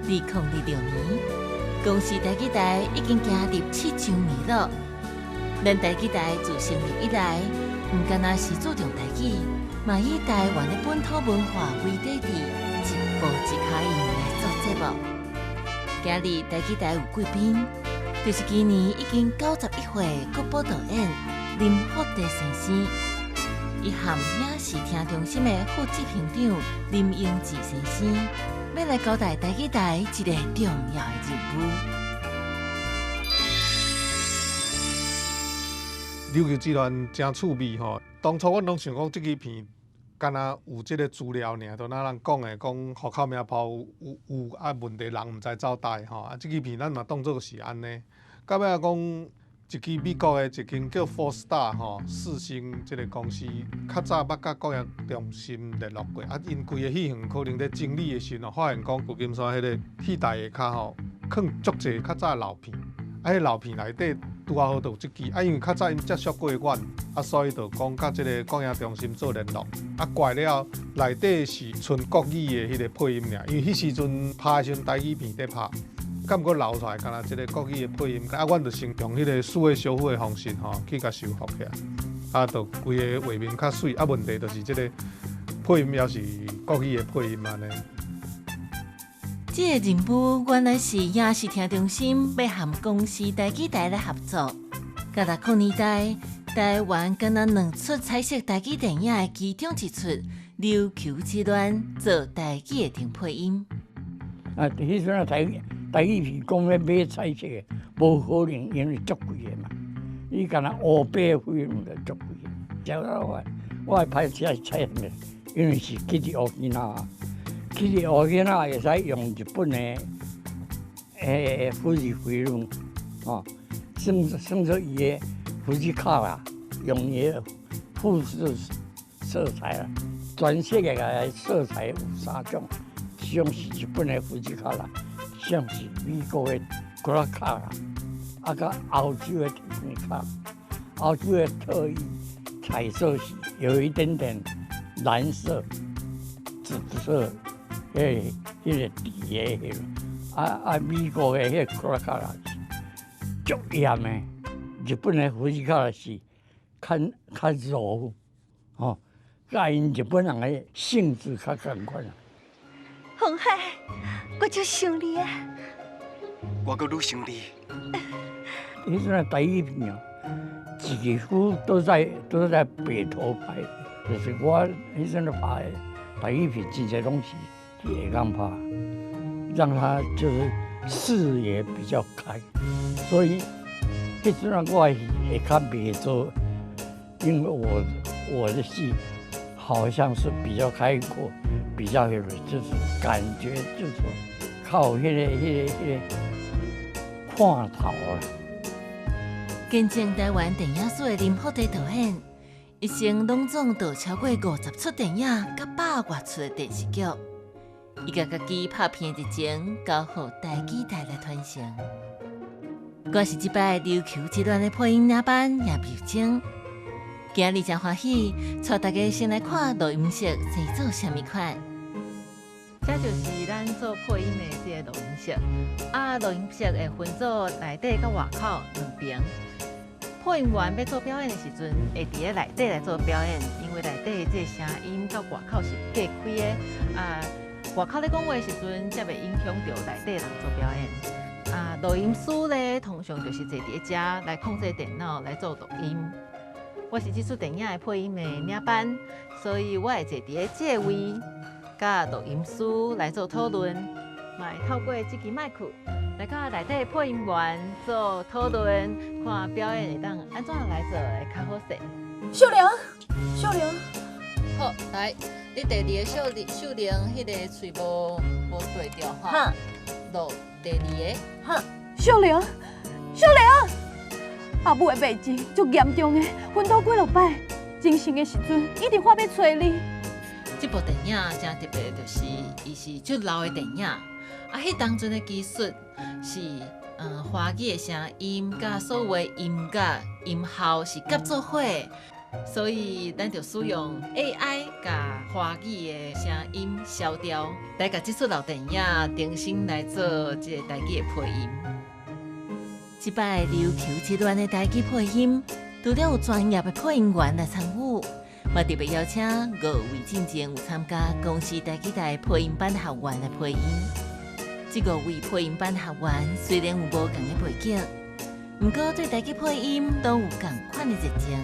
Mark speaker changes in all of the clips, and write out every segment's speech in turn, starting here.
Speaker 1: 年，公司台语台已经行入7周年了。咱台语台自成立以来，唔单单是注重台语，嘛以台湾的本土文化为底底，一步一脚印来做节目。今日台语台有贵宾，就是今年已经91岁国宝导演林福地先生，伊和影视厅中心的副执行长林英志先生，要来交代台语台一个重要的任务。
Speaker 2: 琉球之乱真趣味吼！当初阮拢想讲，即支片敢若有即个资料尔，都哪人讲的讲户口名簿有问题，人毋知走带吼。即支片咱嘛当作是安尼。到尾讲一支美国的一间叫 Four Star 吼4星即个公司，较早捌甲国营中心联络过，因规个戏园可能咧整理的时候，发现讲旧金山迄个戏台下骹吼，放足侪较早的老片，迄老片内底。拄啊好，就有即支因为较早因接触过阮，所以就讲甲即个国营中心做联络。怪了内底是纯国语的迄个配音尔，因为迄时阵拍的时阵台语片在拍，敢过留出来敢若即个国语的配音。阮就先用迄个数位修复的方式去甲修复起来，就规个画面较水。问题就是即个配音也是国语的配音安尼。
Speaker 1: 这个任务原来是影视厅中心要和公司台语台来合作。到60年代，台湾敢若2出彩色台语电影的其中一出《琉球之乱》做台语的听配音。
Speaker 3: 迄阵台语片讲要买彩色的，无可能，因为足贵的嘛。伊敢若500费用就足贵的。叫我会拍彩色的，因为是去伫乌吉那。去伫乌吉那会使用日本的富士菲龙，算做伊的富士卡啦，用伊的富士色彩啦，全世界的色彩有3种，一种是日本的富士卡啦，一种是美国的古拉卡啦，甲澳洲的提尼卡，澳洲的特异彩色是有一点点蓝色、紫色。迄个底的迄个，美国的迄个库拉卡拉是足严的，日本的富士卡拉是较柔，甲因日本人的性质较共款。
Speaker 4: 洪海，我就想你啊！
Speaker 5: 我阁愈想你。
Speaker 3: 迄阵台语片几乎都在北投拍，就是我迄阵拍的台语片，真侪拢是。也刚拍，让他就是视野比较开，所以迄阵我会较袂做，因为我的戏好像是比较开阔，比较有就是感觉就是靠迄个看头啦。
Speaker 1: 见证台湾电影史的林福地导演，一生拢总导超过50出电影，甲100多出的电视剧。伊甲家己拍片的情交予台语台来传承。我是即摆琉球之乱的配音领班叶苗晶，今日真欢喜，带大家先来看录音室生做啥物款。这就是咱做配音的这个录音室，录音室会分做内底甲外口2边。配音员要做表演的时阵，会伫咧内底来做表演，因为内底这声音甲外口是隔开的外口咧讲话的时阵，才袂影响到内底人做表演。录音师咧，通常就是坐伫遮来控制电脑来做录音。我是这出电影的配音的领班，所以我会坐伫这个位，甲录音师来做讨论，嘛会透过这支麦克来甲内底配音员做讨论，看表演会当安怎来做会较好势。
Speaker 4: 秀玲，秀玲，
Speaker 1: 好，来。你第2个秀玲，迄个嘴无对调哈，录第2个，
Speaker 4: 哈，秀玲，阿母的病情足严重的，昏倒几落摆，精神的时阵一定发要找你。
Speaker 1: 这部电影真特别，就是伊是足老的电影，迄当阵的技术是华语的声音甲所有的音乐音效是夹做伙。所以咱就使用 AI 甲华语的声音消调，来甲这出老电影重新来做这个台语的配音。这摆琉球阶段的台语配音，除了有专业的配音员来参与，嘛特别邀请5位进前有参加公视台语台配音班学员来配音。这5位配音班学员虽然有无同的背景，不过对台语配音都有同款的热情。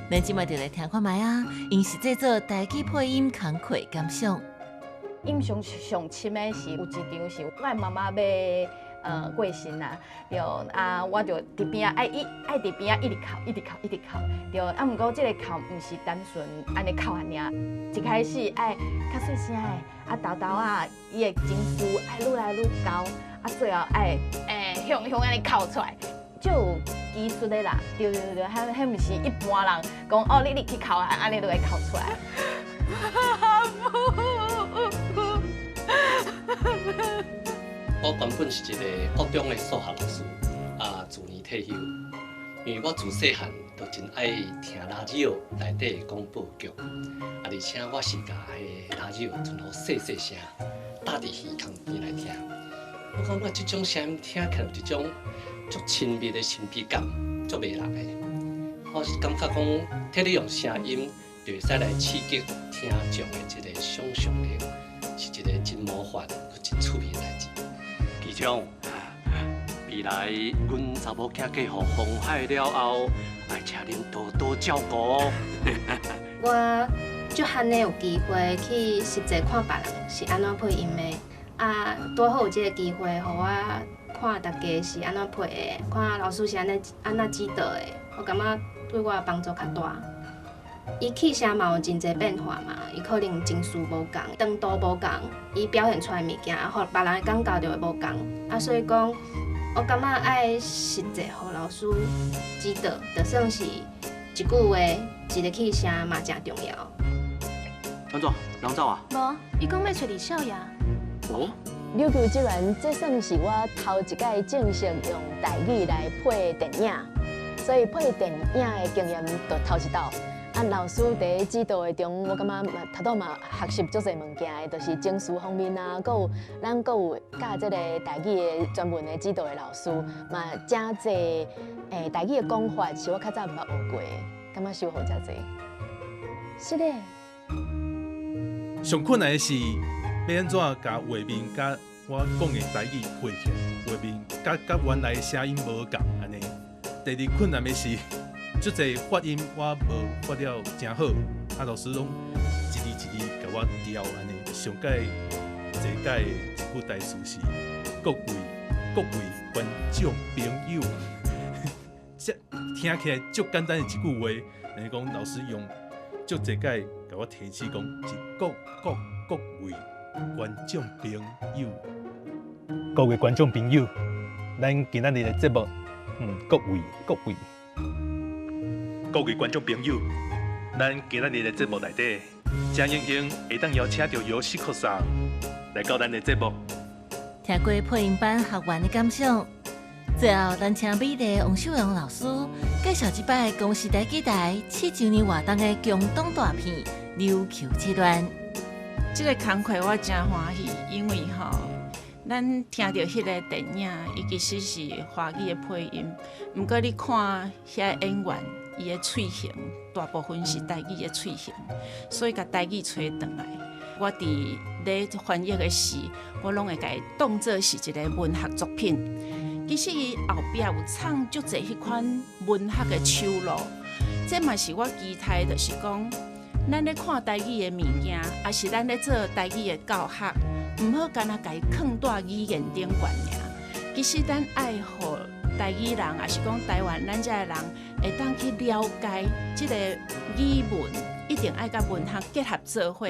Speaker 1: 咱即摆就来听看卖啊，因是制作台语配音工课感想。
Speaker 4: 印象上深的是有一场是我的妈妈要过身啦，就我就伫边爱伫边一直哭，就毋过即个哭毋是单纯安尼哭安尔，一开始爱较细声的，豆豆伊的情绪爱愈来愈高，最后爱向安尼哭出来，就有技术的啦，对，迄毋是一般人讲哦，你去哭安尼就会哭出来。
Speaker 6: 我原本是一个国中的数学老师，自年退休。因为我自细汉就真爱听拉radio内底的广播剧，而且我是甲迄拉radio存好细声，搭伫耳孔边来听。我感觉这种声音听起来有一种足亲密的神秘感，足迷人的。我是感觉讲，替你用声音，就会使来刺激听众的一个想象力，是一个真魔幻、又真趣味的代志。局长，未来阮查某囝嫁互红海了后，爱请恁多多照顾哦。
Speaker 7: 我足罕的有机会去实际看别人是安怎配音的，拄好有这个机会，互我看大家是安怎配的，看老师是安怎指导的，我感觉对我帮助较大。伊气声嘛有真侪变化嘛，伊可能情绪无共，长度无共，伊表现出来物件，互别人的感觉就会无共。所以讲，我感觉爱实际互老师指导，就算是一句话、一个气声嘛，真重要。
Speaker 6: 安怎？人走啊？
Speaker 7: 无，伊讲要找李少爷。
Speaker 6: 哦。
Speaker 8: 琉球这源，这算是我头一届正式用台语来配电影，所以配电影的经验就头一道。老师伫指导的中，我感觉头拄嘛学习足侪物件的，就是情绪方面啊，咱有教这个台语的专门的指导的老师，嘛真侪台语的讲法是我较早毋捌学过的，感觉收获真侪。是嘞。
Speaker 9: 上困难的是要安怎甲画面甲我讲的台语配起来，画面甲原来的声音无共安尼。第二困难的是。足侪发音我无发了真好，老师拢一字一字甲我调安尼。上届这届的一句台词是各位观众朋友，这听起来足简单的一句话，等于讲老师用足侪届甲我提起讲是各位观众朋友，各位观众朋友，咱今仔日的节目，各位观众朋友，咱今仔日的节目内底，真荣幸会当邀请到尤西克桑来到咱的节目。
Speaker 1: 听过配音班学员的感想，最后咱请美丽的王秀荣老师介绍这摆公视台语台7周年活动的共同大片《琉球阶段》。
Speaker 10: 这个工课我真欢喜，因为咱听到迄个电影，伊其实是华语的配音，不过你看遐演员。伊的嘴型大部分是台语的嘴型，所以甲台语找回来。我伫咧翻译的时，我拢会甲伊当作是一个文学作品。其实伊后壁有藏足侪迄款文学的手路，这嘛是我期待，就是讲，咱咧看台语的物件，也是咱咧做台语的教学，毋好干那甲伊放在语言顶悬尔。其实咱爱互台语人，也是讲台湾咱遮个人，会当去了解即个语文，一定爱甲文学结合做伙，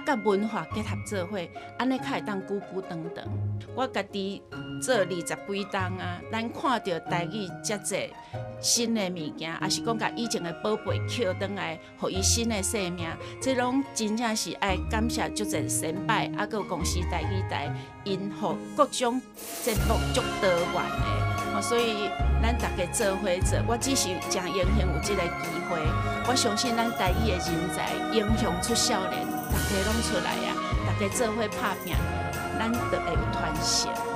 Speaker 10: 甲文化结合做伙，安尼较会当久久长长。我家己做20几档咱看到台语遮济新的物件，也是讲甲以前的宝贝捡回来，互伊新的生命，这拢真正是爱感谢足侪先辈，啊，佮公司台语台，因互各种节目足多元的，所以咱大家做伙做，我只是真荣幸有这个机会，我相信咱台语的人才影响出少年，大家拢出来啊，大家做伙拍拼，咱就会有传承。